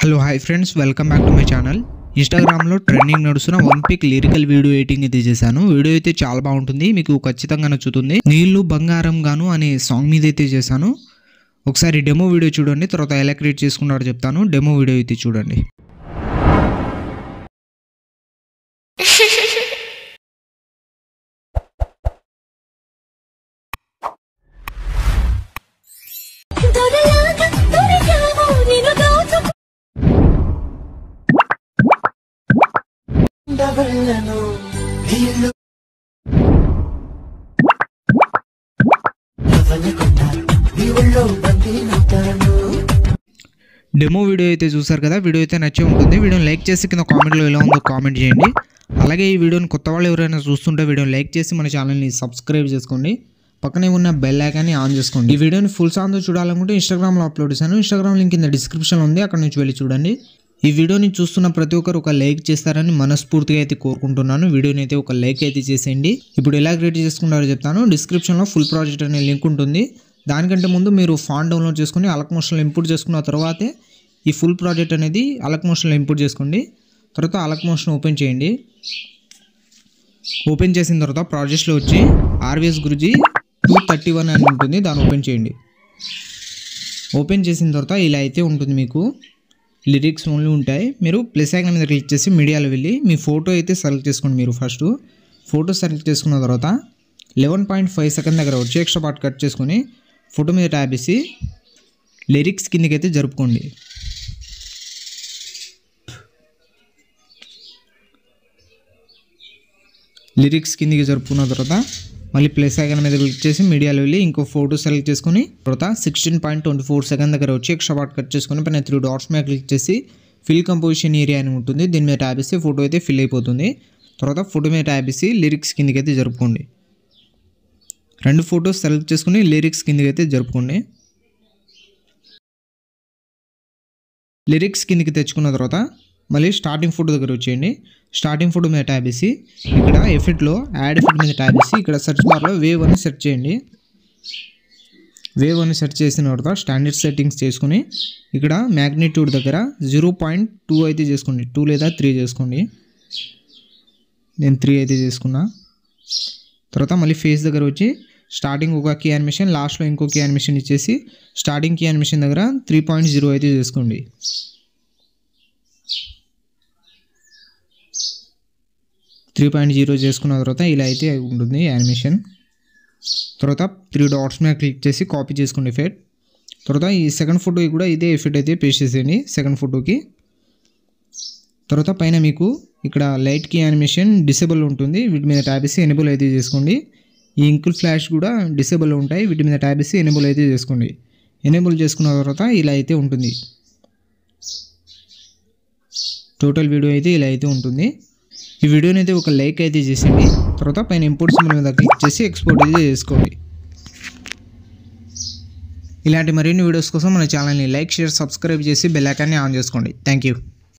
Hello hi friends, welcome back to my channel. ఇన్స్టాగ్రామ్లో trending నడుస్తున్న one pic lyrical video editing అయితే చేశాను. Video అయితే చాలా బాగుంటుంది, మీకు ఖచ్చితంగా నచ్చుతుంది. నీళ్లు బంగారం గాను అనే సాంగ్ మీద అయితే చేశాను. ఒకసారి డెమో వీడియో చూడండి, తర్వాత ఎలా క్రియేట్ చేసుకున్నారో చెప్తాను. డెమో వీడియో అయితే చూడండి. డెమో వీడియో అయితే చూసారు కదా, వీడియో అయితే నచ్చే ఉంటుంది. వీడియోని లైక్ చేసి కింద కామెంట్లో ఎలా ఉందో కామెంట్ చేయండి. అలాగే ఈ వీడియోని కొత్త వాళ్ళు ఎవరైనా చూస్తుంటే వీడియోని లైక్ చేసి మన ఛానల్ని సబ్స్క్రైబ్ చేసుకోండి. పక్కనే ఉన్న బెల్ ఐకాన్ని ఆన్ చేసుకోండి. ఈ వీడియోని ఫుల్ సాంగ్తో చూడాలనుకుంటే ఇన్స్టాగ్రామ్లో అప్లోడ్ చేశాను. ఇన్స్టాగ్రామ్ లింక్ కింద డిస్క్రిప్షన్లో ఉంది, అక్కడ నుంచి వెళ్ళి చూడండి. ఈ వీడియోని చూస్తున్న ప్రతి ఒక్కరు ఒక లైక్ చేస్తారని మనస్ఫూర్తిగా అయితే కోరుకుంటున్నాను. వీడియోని అయితే ఒక లైక్ అయితే చేసేయండి. ఇప్పుడు ఎలా క్రియేట్ చేసుకుంటారో చెప్తాను. డిస్క్రిప్షన్లో ఫుల్ ప్రాజెక్ట్ అనే లింక్ ఉంటుంది. దానికంటే ముందు మీరు ఫాంట్ డౌన్లోడ్ చేసుకుని అలక్ మోషన్లో ఇంపోర్ట్ చేసుకున్న తర్వాతే ఈ ఫుల్ ప్రాజెక్ట్ అనేది అలక్ మోషన్లో ఇంపోర్ట్ చేసుకోండి. తర్వాత అలక్ మోషన్ ఓపెన్ చేయండి. ఓపెన్ చేసిన తర్వాత ప్రాజెక్ట్స్లో వచ్చి ఆర్విఎస్ గురుజీ 231 అని ఉంటుంది, దాన్ని ఓపెన్ చేయండి. ఓపెన్ చేసిన తర్వాత ఇలా అయితే ఉంటుంది, మీకు లిరిక్స్ ఓన్లీ ఉంటాయి. మీరు ప్లస్ ఐకాన్ మీద క్లిక్ చేసి మీడియాలో వెళ్ళి మీ ఫోటో అయితే సెలెక్ట్ చేసుకోండి. మీరు ఫస్ట్ ఫోటో సెలెక్ట్ చేసుకున్న తర్వాత 11.5 సెకండ్ దగ్గర వచ్చి ఎక్స్ట్రా పార్ట్ కట్ చేసుకొని ఫోటో మీద ట్యాబ్ చేసి లిరిక్స్ కిందకి అయితే జరుపుకోండి. లిరిక్స్ కిందికి జరుపుకున్న తర్వాత మళ్ళీ ప్లస్ ఐకాన్ మీద క్లిక్ చేసి మీడియాలో వెళ్ళి ఇంకో ఫోటో సెలెక్ట్ చేసుకుని తర్వాత 16.24 సెకండ్ దగ్గర వచ్చి ఎక్స్ట్రా పార్ట్ కట్ చేసుకుని పైన 3 డాట్స్ మీద క్లిక్ చేసి ఫిల్ కంపోజిషన్ ఏరియా అని ఉంటుంది, దీని మీద ట్యాబ్ చేసి ఫోటో అయితే ఫిల్ అయిపోతుంది. తర్వాత ఫోటో మీద ట్యాబ్ చేసి లిరిక్స్ కిందకి అయితే జరుపుకోండి. 2 ఫోటోస్ సెలెక్ట్ చేసుకుని లిరిక్స్ కిందకి అయితే జరుపుకోండి. లిరిక్స్ కిందకి తెచ్చుకున్న తర్వాత మళ్ళీ స్టార్టింగ్ ఫోటో దగ్గర వచ్చేయండి. స్టార్టింగ్ ఫోటో మీద ట్యాబ్ చేసి ఇక్కడ ఎఫెక్ట్లో యాడ్ ఎఫెక్ట్ మీద ట్యాబ్ చేసి ఇక్కడ సెర్చ్ బార్లో వేవ్ అని సెర్చ్ చేయండి. వేవ్ అని సెర్చ్ చేసిన తర్వాత స్టాండర్డ్ సెట్టింగ్స్ చేసుకుని ఇక్కడ మ్యాగ్నిట్యూడ్ దగ్గర 0.2 అయితే చేసుకోండి. 2 లేదా 3 చేసుకోండి. నేను 3 అయితే చేసుకున్నా. తర్వాత మళ్ళీ ఫేస్ దగ్గర వచ్చి స్టార్టింగ్ ఒక కీ యానిమేషన్, లాస్ట్లో ఇంకో కీ యానిమేషన్ ఇచ్చేసి స్టార్టింగ్ కీ యానిమేషన్ దగ్గర 3.0 అయితే చేసుకోండి. 3.0 చేసుకున్న తర్వాత ఇలా అయితే ఉంటుంది యానిమేషన్. తర్వాత 3 డాట్స్ మీద క్లిక్ చేసి కాపీ చేసుకోండి ఎఫెక్ట్. తర్వాత ఈ సెకండ్ ఫోటోకి కూడా ఇదే ఎఫెక్ట్ అయితే పేస్ట్ చేసేయండి సెకండ్ ఫోటోకి. తర్వాత పైన మీకు ఇక్కడ లైట్ కీ యానిమేషన్ డిసేబుల్ ఉంటుంది, వీటి మీద ట్యాబ్ చేసి ఎనేబుల్ అయితే చేసుకోండి. ఈ ఇంకుల్ ఫ్లాష్ కూడా డిసేబుల్ ఉంటాయి, వీటి మీద ట్యాబ్ చేసి ఎనేబుల్ అయితే చేసుకోండి. ఎనేబుల్ చేసుకున్న తర్వాత ఇలా అయితే ఉంటుంది. టోటల్ వీడియో అయితే ఇలా అయితే ఉంటుంది. ఈ వీడియోని అయితే ఒక లైక్ అయితే చేసేయండి. తర్వాత పైన ఇంపోర్ట్ సింబల్ మీద క్లిక్ చేసి ఎక్స్పోర్ట్ అయితే చేసుకోండి. ఇలాంటి మరిన్ని వీడియోస్ కోసం మన ఛానల్ని లైక్, షేర్, సబ్స్క్రైబ్ చేసి బెల్ ఐకాన్ని ఆన్ చేసుకోండి. Thank you.